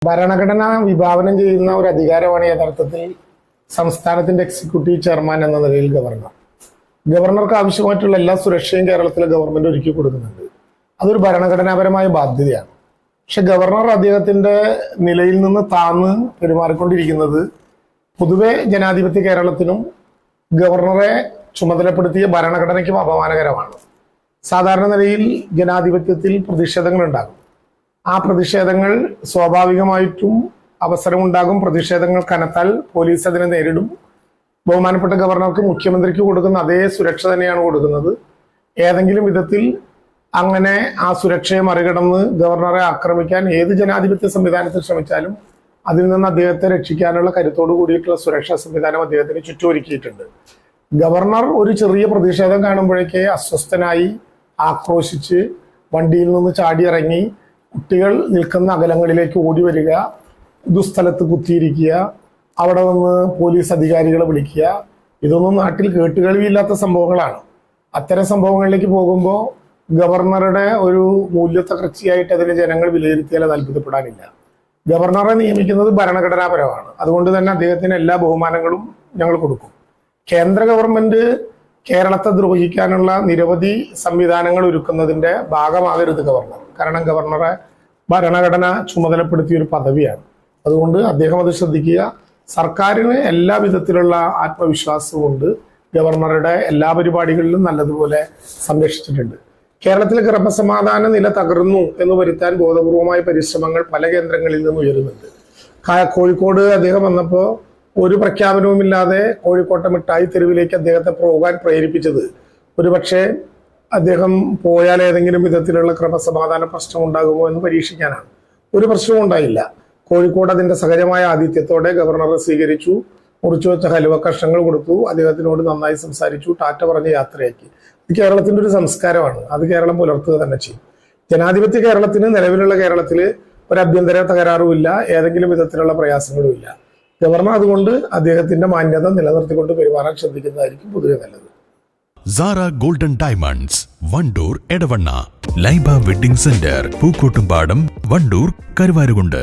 ഭരണഘടന വിഭാവനം ചെയ്യുന്ന ഒരു അധികാരമാണ് യഥാർത്ഥത്തിൽ സംസ്ഥാനത്തിന്റെ എക്സിക്യൂട്ടീവ് ചെയർമാൻ എന്ന നിലയിൽ ഗവർണർക്ക് ആവശ്യമായിട്ടുള്ള എല്ലാ സുരക്ഷയും കേരളത്തിലെ ഗവൺമെന്റ് ഒരുക്കി കൊടുക്കുന്നുണ്ട്. അതൊരു ഭരണഘടനാപരമായ ബാധ്യതയാണ്. പക്ഷെ ഗവർണർ അദ്ദേഹത്തിന്റെ നിലയിൽ നിന്ന് താന്ന് പെരുമാറിക്കൊണ്ടിരിക്കുന്നത് പൊതുവെ ജനാധിപത്യ കേരളത്തിനും ഗവർണറെ ചുമതലപ്പെടുത്തിയ ഭരണഘടനയ്ക്കും അപമാനകരമാണ്. സാധാരണ നിലയിൽ ജനാധിപത്യത്തിൽ പ്രതിഷേധങ്ങൾ ഉണ്ടാകും. ആ പ്രതിഷേധങ്ങൾ സ്വാഭാവികമായിട്ടും അവസരമുണ്ടാകും. പ്രതിഷേധങ്ങൾ കനത്താൽ പോലീസ് അതിനെ നേരിടും. ബഹുമാനപ്പെട്ട ഗവർണർക്ക് മുഖ്യമന്ത്രിക്ക് കൊടുക്കുന്ന അതേ സുരക്ഷ തന്നെയാണ് കൊടുക്കുന്നത്. ഏതെങ്കിലും വിധത്തിൽ അങ്ങനെ ആ സുരക്ഷയെ മറികടന്ന് ഗവർണറെ ആക്രമിക്കാൻ ഏത് ജനാധിപത്യ സംവിധാനത്തിൽ ശ്രമിച്ചാലും അതിൽ നിന്ന് അദ്ദേഹത്തെ രക്ഷിക്കാനുള്ള കരുത്തോട് കൂടിയിട്ടുള്ള സുരക്ഷാ സംവിധാനം അദ്ദേഹത്തിന് ചുറ്റുമൊരുക്കിയിട്ടുണ്ട്. ഗവർണർ ഒരു ചെറിയ പ്രതിഷേധം കാണുമ്പോഴേക്കേ അസ്വസ്ഥനായി ആക്രോശിച്ച് വണ്ടിയിൽ നിന്ന് ചാടിയിറങ്ങി കുട്ടികൾ നിൽക്കുന്ന അകലങ്ങളിലേക്ക് ഓടി വരിക, ദുസ്ഥലത്ത് കുത്തിയിരിക്കുക, അവിടെ നിന്ന് പോലീസ് അധികാരികളെ വിളിക്കുക, ഇതൊന്നും നാട്ടിൽ കേട്ടുകേൾവിയില്ലാത്ത സംഭവങ്ങളാണ്. അത്തരം സംഭവങ്ങളിലേക്ക് പോകുമ്പോൾ ഗവർണറുടെ ഒരു മൂല്യത്തകർച്ചയായിട്ട് അതിനെ ജനങ്ങൾ വിലയിരുത്തിയാൽ അത് അത്ഭുതപ്പെടാനില്ല. ഗവർണറെ നിയമിക്കുന്നത് ഭരണഘടനാപരമാണ്. അതുകൊണ്ട് തന്നെ അദ്ദേഹത്തിന് എല്ലാ ബഹുമാനങ്ങളും ഞങ്ങൾ കൊടുക്കും. കേന്ദ്ര ഗവൺമെന്റ് കേരളത്തെ ദ്രോഹിക്കാനുള്ള നിരവധി സംവിധാനങ്ങൾ ഒരുക്കുന്നതിന്റെ ഭാഗമാകരുത് ഗവർണർ. കാരണം ഗവർണറെ ഭരണഘടന ചുമതലപ്പെടുത്തിയ ഒരു പദവിയാണ്. അതുകൊണ്ട് അദ്ദേഹം അത് ശ്രദ്ധിക്കുക. സർക്കാരിന് എല്ലാ വിധത്തിലുള്ള ആത്മവിശ്വാസവും ഉണ്ട്. ഗവർണറുടെ എല്ലാ പരിപാടികളിലും നല്ലതുപോലെ സംരക്ഷിച്ചിട്ടുണ്ട്. കേരളത്തിലെ ക്രമസമാധാന നില തകർന്നു എന്ന് വരുത്താൻ ബോധപൂർവമായ പരിശ്രമങ്ങൾ പല കേന്ദ്രങ്ങളിൽ നിന്ന് ഉയരുന്നുണ്ട്. കോഴിക്കോട് അദ്ദേഹം വന്നപ്പോൾ ഒരു പ്രഖ്യാപനവുമില്ലാതെ കോഴിക്കോട്ടെ മിഠായി തെരുവിലേക്ക് അദ്ദേഹത്തെ പോകാൻ പ്രേരിപ്പിച്ചത് ഒരുപക്ഷെ അദ്ദേഹം പോയാൽ ഏതെങ്കിലും വിധത്തിലുള്ള ക്രമസമാധാന പ്രശ്നം ഉണ്ടാകുമോ എന്ന് പരീക്ഷിക്കാനാണ്. ഒരു പ്രശ്നവും ഉണ്ടായില്ല. കോഴിക്കോട് അതിന്റെ സഹജമായ ആതിഥ്യത്തോടെ ഗവർണറെ സ്വീകരിച്ചു. മുറിച്ചു വെച്ച ഹലുവ കഷ്ണങ്ങൾ കൊടുത്തു. അദ്ദേഹത്തിനോട് നന്നായി സംസാരിച്ചു. ടാറ്റ പറഞ്ഞ് യാത്രയാക്കി. ഇത് കേരളത്തിന്റെ ഒരു സംസ്കാരമാണ്. അത് കേരളം പുലർത്തുക തന്നെ ചെയ്യും. ജനാധിപത്യ കേരളത്തിന്, നിലവിലുള്ള കേരളത്തിൽ ഒരു ആഭ്യന്തര തകരാറുമില്ല, ഏതെങ്കിലും വിധത്തിലുള്ള പ്രയാസങ്ങളും ഇല്ല. ഗവർണർ അതുകൊണ്ട് അദ്ദേഹത്തിന്റെ മാന്യത നിലനിർത്തിക്കൊണ്ട് പെരുമാറാൻ ശ്രദ്ധിക്കുന്നതായിരിക്കും പൊതുവെ നല്ലത്. Sara golden diamonds, Wandoor, Edavanna. Laiba wedding centre, Pookkottumpadam, Wandoor, Karuvarakundu.